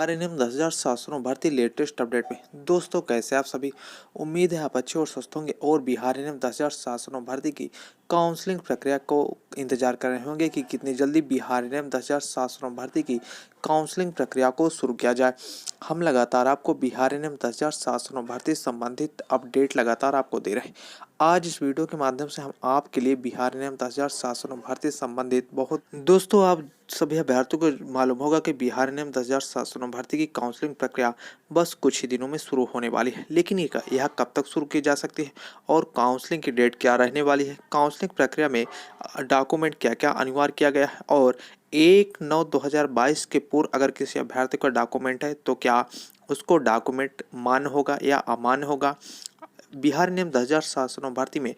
आरएनएम 10,700 भर्ती latest update में दोस्तों कैसे आप सभी। उम्मीद है आप अच्छे और स्वस्थ होंगे और बिहार एनएम 10,700 भर्ती की काउंसलिंग प्रक्रिया को इंतजार कर रहे होंगे कि कितनी जल्दी बिहार एनएम 10,700 भर्ती की काउंसलिंग प्रक्रिया को शुरू किया जाए। हम लगातार आपको बिहार एनएम 10,700 भर्ती संबंधित अपडेट लगातार आपको दे रहे हैं। आज इस वीडियो के माध्यम से हम आपके लिए बिहार एनएम 10,700 भर्ती संबंधित बहुत दोस्तों आप सभी अभ्यर्थियों को मालूम होगा कि बिहार एनएम 10,700 भर्ती की काउंसलिंग प्रक्रिया बस कुछ ही दिनों में शुरू होने वाली है। लेकिन यह कब तक शुरू की जा सकती है और काउंसलिंग की डेट क्या रहने वाली है, काउंसलिंग प्रक्रिया में डॉक्यूमेंट क्या क्या अनिवार्य किया गया है और 1/9/2022 के पूर्व अगर किसी अभ्यर्थी का डॉक्यूमेंट है तो क्या उसको डॉक्यूमेंट मान्य होगा या अमान्य होगा। बिहार नियम 10,700 भर्ती में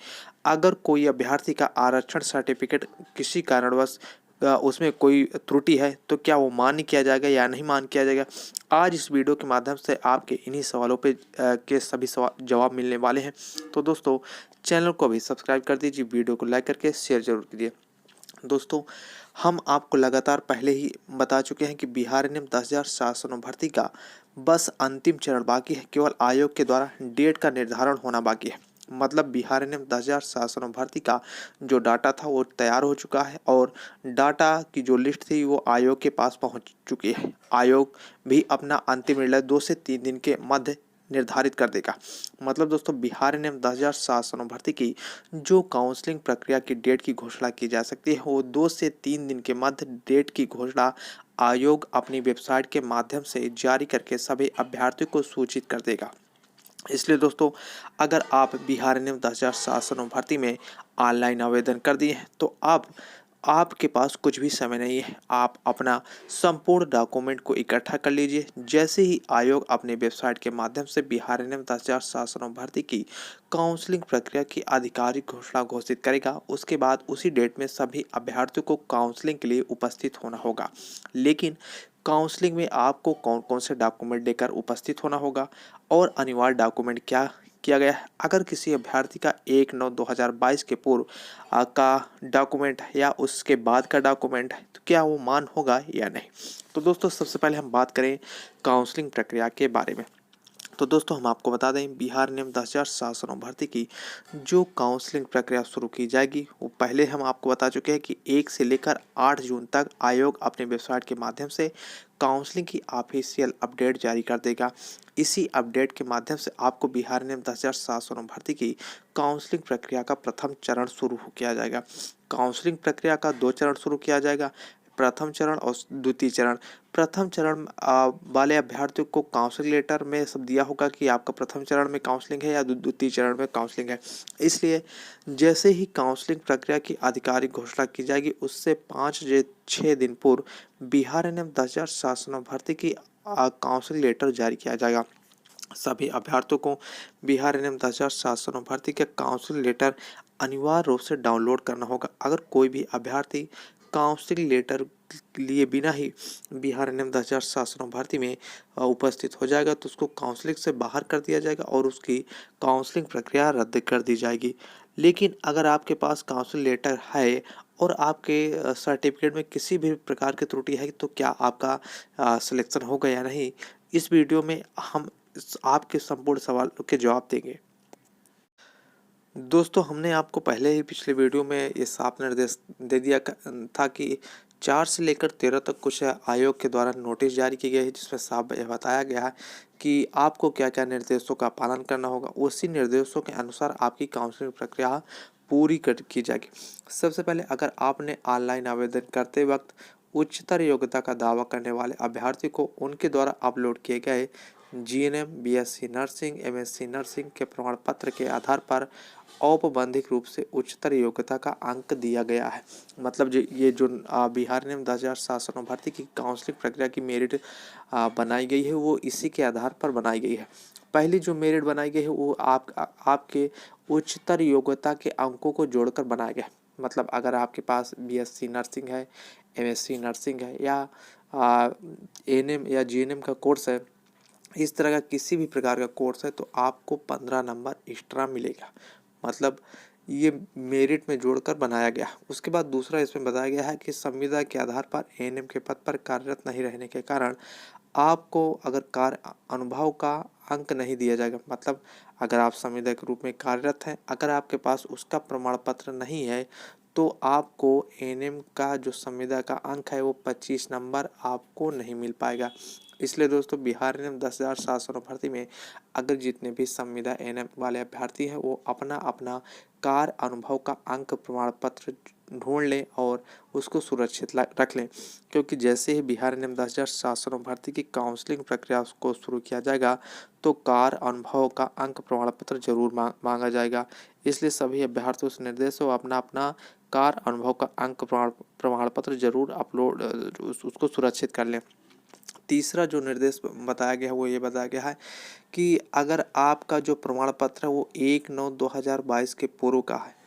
अगर कोई अभ्यर्थी का आरक्षण सर्टिफिकेट किसी कारणवश उसमें कोई त्रुटि है तो क्या वो मान्य किया जाएगा या नहीं मान्य किया जाएगा। आज इस वीडियो के माध्यम से आपके इन्हीं सवालों पे के सभी सवाल जवाब मिलने वाले हैं। तो दोस्तों चैनल को भी सब्सक्राइब कर दीजिए, वीडियो को लाइक करके शेयर जरूर कीजिए। दोस्तों हम आपको लगातार पहले ही बता चुके हैं कि बिहार नियम 10,700 भर्ती का बस अंतिम चरण बाकी है, केवल आयोग के द्वारा डेट का निर्धारण होना बाकी है। मतलब बिहार नियम 10,700 भर्ती का जो डाटा था वो तैयार हो चुका है और डाटा की जो लिस्ट थी वो आयोग के पास पहुंच चुकी है। आयोग भी अपना अंतिम निर्णय 2 से 3 दिन के मध्य निर्धारित कर देगा। मतलब दोस्तों बिहार नियम 10,700 भर्ती की जो काउंसलिंग प्रक्रिया की डेट की घोषणा की जा सकती है वो 2 से 3 दिन के मध्य डेट की घोषणा आयोग अपनी वेबसाइट के माध्यम से जारी करके सभी अभ्यर्थियों को सूचित कर देगा। इसलिए दोस्तों अगर आप बिहार नियम 10,700 भर्ती में ऑनलाइन आवेदन कर दिए हैं तो आपके पास कुछ भी समय नहीं है। आप अपना संपूर्ण डॉक्यूमेंट को इकट्ठा कर लीजिए। जैसे ही आयोग अपने वेबसाइट के माध्यम से बिहार नियम 10,700 भर्ती की काउंसलिंग प्रक्रिया की आधिकारिक घोषणा घोषित करेगा, उसके बाद उसी डेट में सभी अभ्यर्थियों को काउंसलिंग के लिए उपस्थित होना होगा। लेकिन काउंसलिंग में आपको कौन कौन से डॉक्यूमेंट लेकर उपस्थित होना होगा और अनिवार्य डॉक्यूमेंट क्या किया गया है। अगर किसी अभ्यर्थी का 1/9/2022 के पूर्व का डॉक्यूमेंट है या उसके बाद का डॉक्यूमेंट है तो क्या वो मान होगा या नहीं। तो दोस्तों सबसे पहले हम बात करें काउंसलिंग प्रक्रिया के बारे में। तो दोस्तों हम आपको बता दें बिहार नियम 10,700 भर्ती की जो काउंसलिंग प्रक्रिया शुरू की जाएगी वो पहले हम आपको बता चुके हैं कि 1 से लेकर 8 जून तक आयोग अपने वेबसाइट के माध्यम से काउंसलिंग की ऑफिशियल अपडेट जारी कर देगा। इसी अपडेट के माध्यम से आपको बिहार नियम 10,700 भर्ती की काउंसलिंग प्रक्रिया का प्रथम चरण शुरू किया जाएगा। काउंसलिंग प्रक्रिया का 2 चरण शुरू किया जाएगा, प्रथम चरण और द्वितीय चरण। प्रथम चरण वाले अभ्यर्थियों को काउंसलिंग लेटर में सब दिया होगा कि आपका प्रथम चरण में काउंसलिंग है या द्वितीय चरण में काउंसलिंग है। इसलिए जैसे ही काउंसलिंग प्रक्रिया की आधिकारिक घोषणा की जाएगी उससे 5 से 6 दिन पूर्व बिहार नियम 10,700 भर्ती की काउंसलिंग लेटर जारी किया जाएगा। सभी अभ्यर्थियों को बिहार नियम 10,700 भर्ती के काउंसलिंग लेटर अनिवार्य रूप से डाउनलोड करना होगा। अगर कोई भी अभ्यर्थी काउंसलिंग लेटर लिए बिना ही बिहार नियम 10,700 भर्ती में उपस्थित हो जाएगा तो उसको काउंसलिंग से बाहर कर दिया जाएगा और उसकी काउंसलिंग प्रक्रिया रद्द कर दी जाएगी। लेकिन अगर आपके पास काउंसलिंग लेटर है और आपके सर्टिफिकेट में किसी भी प्रकार की त्रुटि है तो क्या आपका सिलेक्शन होगा या नहीं, इस वीडियो में हम आपके संपूर्ण सवालों के जवाब देंगे। दोस्तों हमने आपको पहले ही पिछले वीडियो में ये साफ निर्देश दे दिया था कि 4 से लेकर 13 तक कुछ आयोग के द्वारा नोटिस जारी की गई है जिसमें साफ बताया गया है कि आपको क्या क्या निर्देशों का पालन करना होगा। उसी निर्देशों के अनुसार आपकी काउंसलिंग प्रक्रिया पूरी की जाएगी। सबसे पहले अगर आपने ऑनलाइन आवेदन करते वक्त उच्चतर योग्यता का दावा करने वाले अभ्यर्थी को उनके द्वारा अपलोड किए गए GNM, BSc nursing, MSc nursing के प्रमाण पत्र के आधार पर औपबंधिक रूप से उच्चतर योग्यता का अंक दिया गया है। मतलब ये जो बिहार नियम 10,700 भर्ती की काउंसलिंग प्रक्रिया की मेरिट बनाई गई है वो इसी के आधार पर बनाई गई है। पहली जो मेरिट बनाई गई है वो आपके उच्चतर योग्यता के अंकों को जोड़कर बनाया गया है। मतलब अगर आपके पास बीएससी नर्सिंग है, एमएससी नर्सिंग है या एएनएम या जीएनएम का कोर्स है, इस तरह का किसी भी प्रकार का कोर्स है तो आपको 15 नंबर एक्स्ट्रा मिलेगा। मतलब ये मेरिट में जोड़कर बनाया गया। उसके बाद दूसरा इसमें बताया गया है कि संविदा के आधार पर एएनएम के पद पर कार्यरत नहीं रहने के कारण आपको अगर कार्य अनुभव का अंक नहीं दिया जाएगा, मतलब अगर आप संविदा के रूप में कार्यरत हैं, अगर आपके पास उसका प्रमाण पत्र नहीं है तो आपको एएनएम का जो संविदा का अंक है वो 25 नंबर आपको नहीं मिल पाएगा। इसलिए दोस्तों बिहार एएनएम 10,709 भर्ती में अगर जितने भी संविदा एएनएम वाले अभ्यर्थी हैं वो अपना अपना कार्य अनुभव का अंक प्रमाण पत्र ढूंढ लें और उसको सुरक्षित रख लें, क्योंकि जैसे ही बिहार एएनएम 10,709 भर्ती की काउंसलिंग प्रक्रिया को शुरू किया जाएगा तो कार्य अनुभव का अंक प्रमाण पत्र जरूर मांगा जाएगा। इसलिए सभी अभ्यर्थियों से निर्देश हो अपना अपना कार्य अनुभव का अंक प्रमाण पत्र जरूर अपलोड उसको सुरक्षित कर लें। तीसरा जो निर्देश बताया गया है वो ये बताया गया है कि अगर आपका जो प्रमाण पत्र है वो 1/9/2022 के पूर्व का है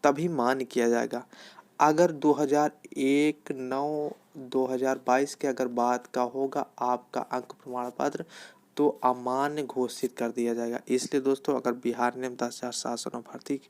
तभी मान्य किया जाएगा। अगर 2001/9/2022 के अगर बात का होगा आपका अंक प्रमाण पत्र तो अमान्य घोषित कर दिया जाएगा। इसलिए दोस्तों अगर बिहार नियम 10,709 भर्ती की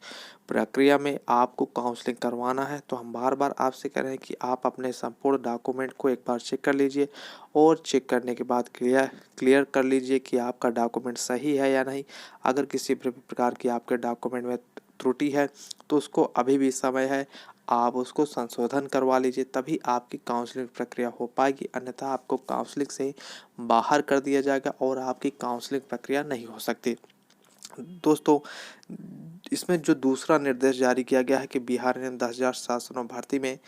प्रक्रिया में आपको काउंसलिंग करवाना है तो हम बार बार आपसे कह रहे हैं कि आप अपने संपूर्ण डॉक्यूमेंट को एक बार चेक कर लीजिए और चेक करने के बाद क्लियर कर लीजिए कि आपका डॉक्यूमेंट सही है या नहीं। अगर किसी भी प्रकार की आपके डॉक्यूमेंट में त्रुटि है तो उसको अभी भी समय है, आप उसको संशोधन करवा लीजिए तभी आपकी काउंसलिंग प्रक्रिया हो पाएगी, अन्यथा आपको काउंसलिंग से बाहर कर दिया जाएगा और आपकी काउंसलिंग प्रक्रिया नहीं हो सकती। दोस्तों इसमें जो दूसरा निर्देश जारी किया गया है कि बिहार नियम 10,709 भर्ती में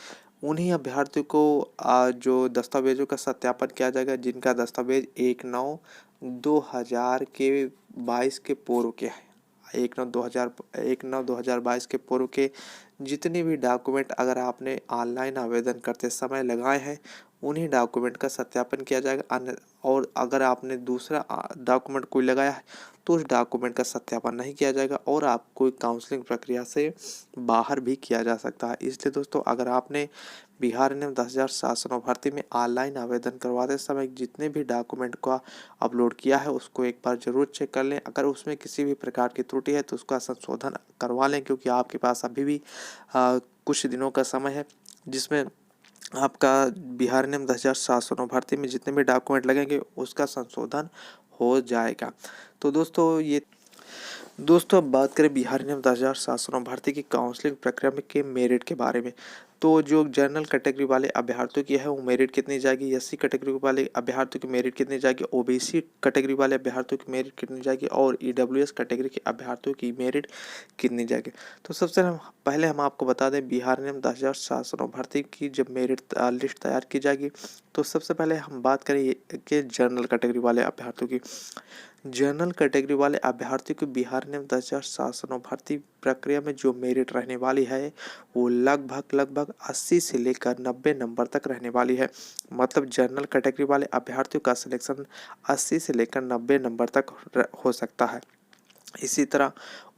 उन्हीं अभ्यर्थियों को जो दस्तावेजों का सत्यापन किया जाएगा जिनका दस्तावेज 1/9/2022 के पूर्व के हैं। 1/9/2022 के पूर्व के जितने भी डॉक्यूमेंट अगर आपने ऑनलाइन आवेदन करते समय लगाए हैं उन्हीं डॉक्यूमेंट का सत्यापन किया जाएगा। अन्य और अगर आपने दूसरा डॉक्यूमेंट कोई लगाया है तो उस डॉक्यूमेंट का सत्यापन नहीं किया जाएगा और आपको काउंसलिंग प्रक्रिया से बाहर भी किया जा सकता है। इसलिए दोस्तों अगर आपने बिहार नियम 10,709 भर्ती में ऑनलाइन आवेदन करवाते समय जितने भी डॉक्यूमेंट का अपलोड किया है उसको एक बार जरूर चेक कर लें। अगर उसमें किसी भी प्रकार की त्रुटि है तो उसका संशोधन करवा लें, क्योंकि आपके पास अभी भी कुछ दिनों का समय है जिसमें आपका बिहार नियम 10,709 भर्ती में जितने भी डॉक्यूमेंट लगेंगे उसका संशोधन हो जाएगा। तो दोस्तों अब बात करें बिहार नियम 10,709 भर्ती की काउंसलिंग प्रक्रिया में के मेरिट के बारे में। तो जो जनरल कैटेगरी वाले अभ्यर्थियों की है वो मेरिट कितनी जाएगी, एससी कैटेगरी वाले अभ्यर्थियों की मेरिट कितनी जाएगी, ओबीसी कैटेगरी वाले अभ्यर्थियों की मेरिट कितनी जाएगी और ईडब्ल्यूएस कैटेगरी के अभ्यर्थियों की मेरिट कितनी जाएगी। तो सबसे पहले हम आपको बता दें बिहार नियम 10,709 भर्ती की जब मेरिट लिस्ट तैयार की जाएगी तो सबसे पहले हम बात करें कि जनरल कैटेगरी वाले अभ्यर्थियों की। जनरल कैटेगरी वाले अभ्यर्थियों को बिहार नियम 10,709 भर्ती प्रक्रिया में जो मेरिट रहने वाली है वो लगभग 80 से लेकर 90 नंबर तक रहने वाली है। मतलब जनरल कैटेगरी वाले अभ्यर्थियों का सिलेक्शन 80 से लेकर 90 नंबर तक हो सकता है। इसी तरह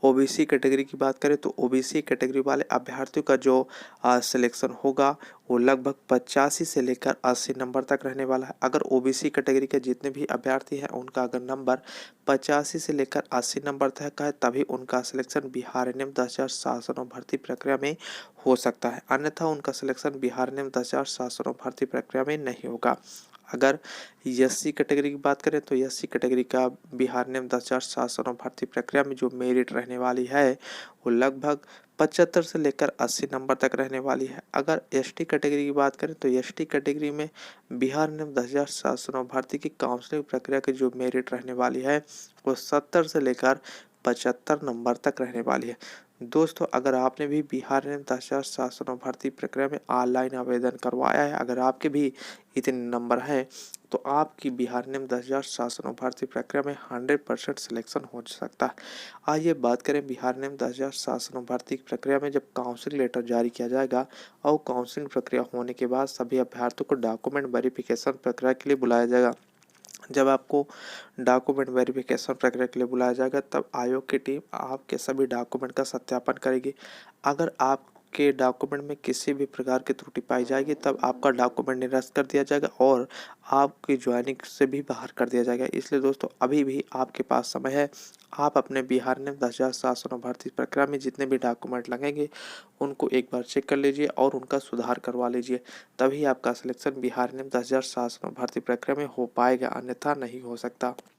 ओबीसी कैटेगरी की बात करें तो ओबीसी कैटेगरी वाले अभ्यर्थियों का जो सिलेक्शन होगा वो लगभग 85 से लेकर 80 नंबर तक रहने वाला है। अगर ओबीसी कैटेगरी के जितने भी अभ्यर्थी हैं उनका अगर नंबर 85 से लेकर 80 नंबर तक है तभी उनका सिलेक्शन बिहार नियम 10,709 भर्ती प्रक्रिया में हो सकता है, अन्यथा उनका सिलेक्शन बिहार नियम 10,709 भर्ती प्रक्रिया में नहीं होगा। अगर एससी कैटेगरी की बात करें तो एससी कैटेगरी का बिहार नियम 10,709 भर्ती प्रक्रिया में जो मेरिट रहने वाली है वो लगभग 75 से लेकर 80 नंबर तक रहने वाली है। अगर एसटी कैटेगरी की बात करें तो एसटी कैटेगरी में बिहार नियम 10,709 भर्ती की काउंसलिंग प्रक्रिया की जो मेरिट रहने वाली है वो 70 से लेकर 75 नंबर तक रहने वाली है। दोस्तों अगर आपने भी बिहार नियम 10,709 भर्ती प्रक्रिया में ऑनलाइन आवेदन करवाया है, अगर आपके भी इतने नंबर हैं तो आपकी बिहार नियम 10,709 भर्ती प्रक्रिया में 100% सिलेक्शन हो सकता है। आइए बात करें बिहार नियम 10,709 भर्ती की प्रक्रिया में जब काउंसलिंग लेटर जारी किया जाएगा और काउंसलिंग प्रक्रिया होने के बाद सभी अभ्यर्थियों को डॉक्यूमेंट वेरिफिकेशन प्रक्रिया के लिए बुलाया जाएगा। जब आपको डॉक्यूमेंट वेरिफिकेशन प्रक्रिया के लिए बुलाया जाएगा तब आयोग की टीम आपके सभी डॉक्यूमेंट का सत्यापन करेगी। अगर आप आपके डॉक्यूमेंट में किसी भी प्रकार की त्रुटि पाई जाएगी तब आपका डॉक्यूमेंट निरस्त कर दिया जाएगा और आपकी ज्वाइनिंग से भी बाहर कर दिया जाएगा। इसलिए दोस्तों अभी भी आपके पास समय है। आप अपने बिहार नियम 10,709 भर्ती प्रक्रिया में जितने भी डॉक्यूमेंट लगेंगे उनको एक बार चेक कर लीजिए और उनका सुधार करवा लीजिए। तभी आपका सिलेक्शन बिहार नियम 10,709 भर्ती प्रक्रिया में हो पाएगा, अन्यथा नहीं हो सकता।